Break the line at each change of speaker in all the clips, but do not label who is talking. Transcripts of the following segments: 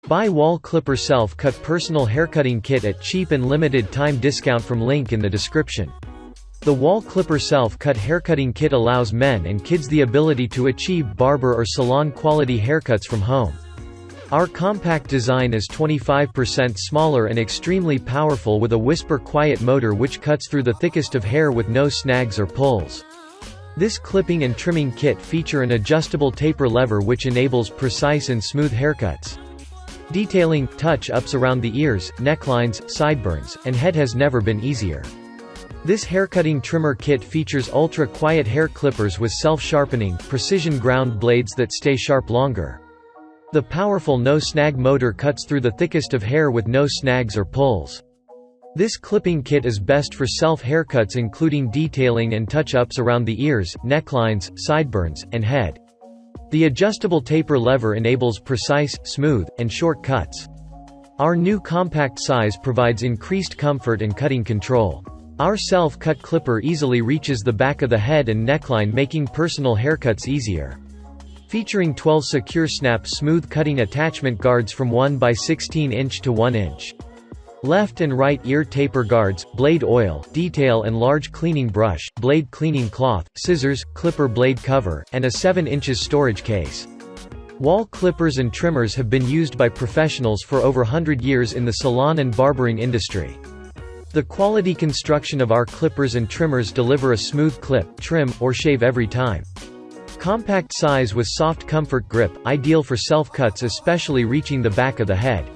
Buy Wahl Clipper Self-Cut Personal Haircutting Kit at cheap and limited time discount from link in the description. The Wahl Clipper Self-Cut Haircutting Kit allows men and kids the ability to achieve barber or salon quality haircuts from home. Our compact design is 25% smaller and extremely powerful with a whisper quiet motor which cuts through the thickest of hair with no snags or pulls. This clipping and trimming kit feature an adjustable taper lever which enables precise and smooth haircuts. Detailing, touch-ups around the ears, necklines, sideburns, and head has never been easier. This haircutting trimmer kit features ultra-quiet hair clippers with self-sharpening, precision ground blades that stay sharp longer. The powerful no-snag motor cuts through the thickest of hair with no snags or pulls. This clipping kit is best for self-haircuts including detailing and touch-ups around the ears, necklines, sideburns, and head. The adjustable taper lever enables precise, smooth, and short cuts. Our new compact size provides increased comfort and cutting control. Our self-cut clipper easily reaches the back of the head and neckline, making personal haircuts easier. Featuring 12 secure snap smooth cutting attachment guards from 1 by 16 inch to 1 inch. Left and right ear taper guards, blade oil, detail and large cleaning brush, blade cleaning cloth, scissors, clipper blade cover, and a 7 inches storage case. Wahl clippers and trimmers have been used by professionals for over 100 years in the salon and barbering industry. The quality construction of our clippers and trimmers deliver a smooth clip, trim, or shave every time. Compact size with soft comfort grip, ideal for self-cuts especially reaching the back of the head.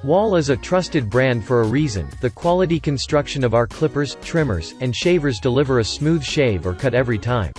Wahl is a trusted brand for a reason. The quality construction of our clippers, trimmers, and shavers deliver a smooth shave or cut every time.